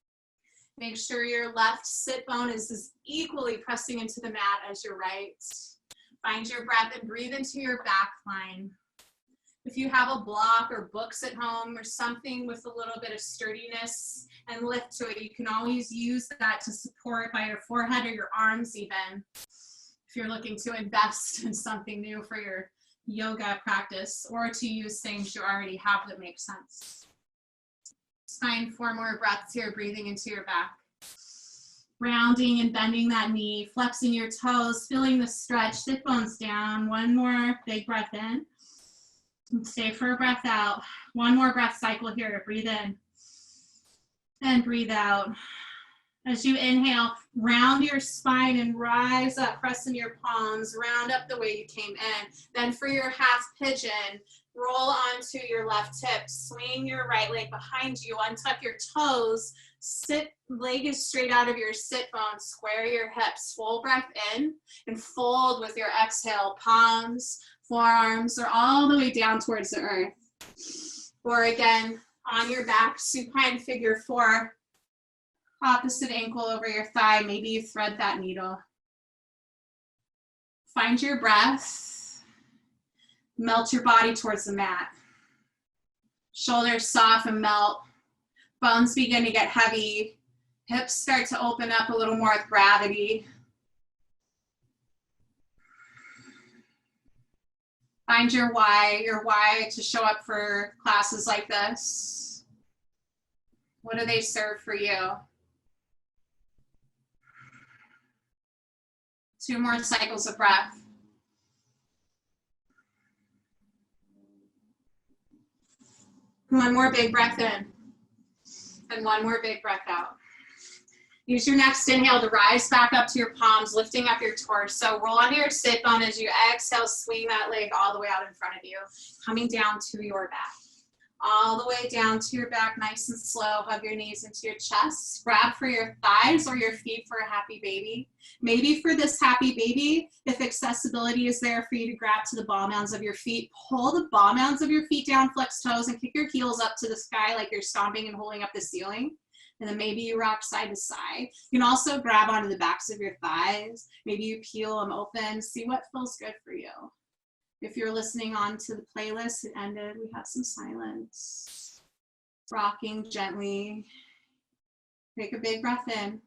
Make sure your left sit bone is as equally pressing into the mat as your right. Find your breath and breathe into your back line. If you have a block or books at home or something with a little bit of sturdiness and lift to it, you can always use that to support by your forehead or your arms even. If you're looking to invest in something new for your yoga practice or to use things you already have that make sense. Find 4 more breaths here, breathing into your back. Rounding and bending that knee, flexing your toes, feeling the stretch, sit bones down. One more big breath in. And stay for a breath out. One more breath cycle here. Breathe in and breathe out. As you inhale, round your spine and rise up, press in your palms, round up the way you came in. Then for your half pigeon, roll onto your left hip, swing your right leg behind you, untuck your toes, leg is straight out of your sit bones, square your hips, full breath in, and fold with your exhale, palms, forearms, or all the way down towards the earth. Or again, on your back, supine figure 4, opposite ankle over your thigh, maybe you thread that needle. Find your breath, melt your body towards the mat. Shoulders soft and melt. Bones begin to get heavy. Hips start to open up a little more with gravity. Find your why to show up for classes like this. What do they serve for you? 2 more cycles of breath. One more big breath in. And one more big breath out. Use your next inhale to rise back up to your palms, lifting up your torso. Roll onto your sit bone as you exhale, swing that leg all the way out in front of you, coming down to your back. All the way down to your back, nice and slow. Hug your knees into your chest. Grab for your thighs or your feet for a happy baby. Maybe for this happy baby, if accessibility is there for you to grab to the ball mounds of your feet, pull the ball mounds of your feet down, flex toes, and kick your heels up to the sky like you're stomping and holding up the ceiling. And then maybe you rock side to side. You can also grab onto the backs of your thighs. Maybe you peel them open. See what feels good for you. If you're listening on to the playlist, it ended, we have some silence. Rocking gently. Take a big breath in.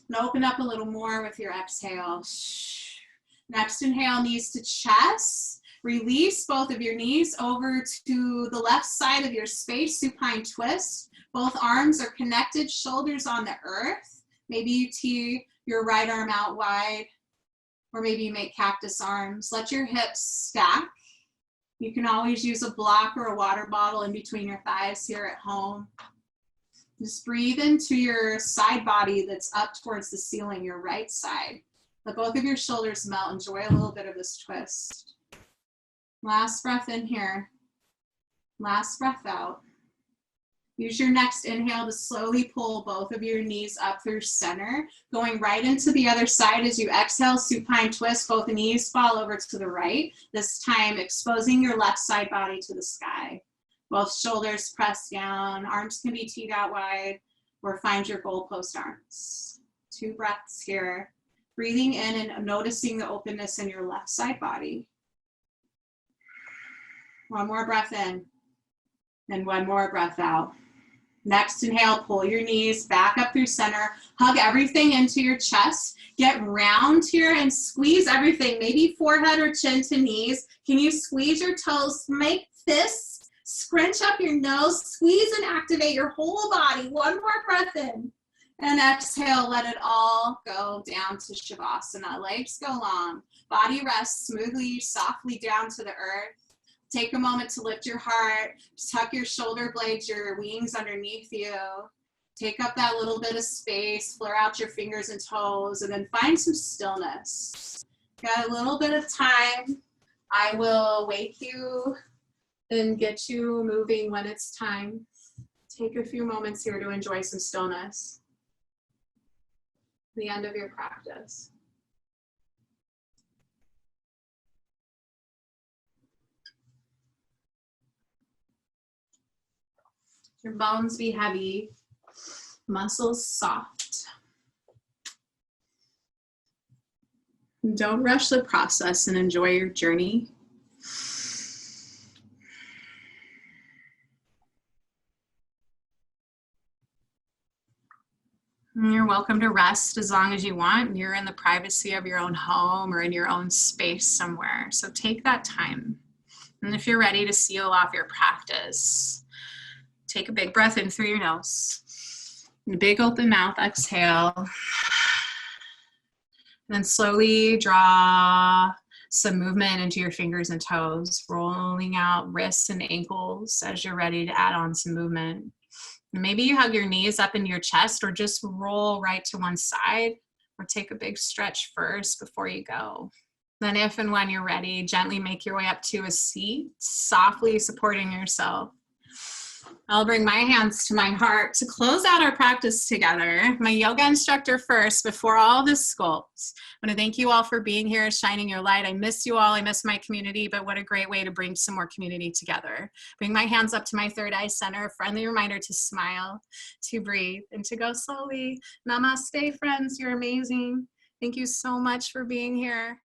And open up a little more with your exhale. Next inhale, knees to chest. Release both of your knees over to the left side of your space, supine twist. Both arms are connected, shoulders on the earth. Maybe you tee your right arm out wide, or maybe you make cactus arms. Let your hips stack. You can always use a block or a water bottle in between your thighs here at home. Just breathe into your side body that's up towards the ceiling, your right side. Let both of your shoulders melt. Enjoy a little bit of this twist. Last breath in here. Last breath out. Use your next inhale to slowly pull both of your knees up through center, going right into the other side as you exhale, supine twist, both knees fall over to the right, this time exposing your left side body to the sky. Both shoulders press down, arms can be teed out wide, or find your goalpost arms. 2 breaths here. Breathing in and noticing the openness in your left side body. One more breath in, and one more breath out. Next inhale, pull your knees back up through center. Hug everything into your chest. Get round here and squeeze everything, maybe forehead or chin to knees. Can you squeeze your toes? Make fists. Scrunch up your nose. Squeeze and activate your whole body. One more breath in. And exhale, let it all go down to Shavasana. Legs go long. Body rests smoothly, softly down to the earth. Take a moment to lift your heart, tuck your shoulder blades, your wings underneath you. Take up that little bit of space, flare out your fingers and toes, and then find some stillness. Got a little bit of time. I will wake you and get you moving when it's time. Take a few moments here to enjoy some stillness. The end of your practice. Your bones be heavy, muscles soft. Don't rush the process and enjoy your journey. You're welcome to rest as long as you want. You're in the privacy of your own home or in your own space somewhere. So take that time. And if you're ready to seal off your practice, take a big breath in through your nose. And a big open mouth, exhale. And then slowly draw some movement into your fingers and toes, rolling out wrists and ankles as you're ready to add on some movement. And maybe you hug your knees up into your chest or just roll right to one side or take a big stretch first before you go. Then if and when you're ready, gently make your way up to a seat, softly supporting yourself. I'll bring my hands to my heart to close out our practice together. My yoga instructor first, before all this sculpt. I want to thank you all for being here, shining your light. I miss you all. I miss my community, but what a great way to bring some more community together. Bring my hands up to my third eye center. A friendly reminder to smile, to breathe, and to go slowly. Namaste, friends. You're amazing. Thank you so much for being here.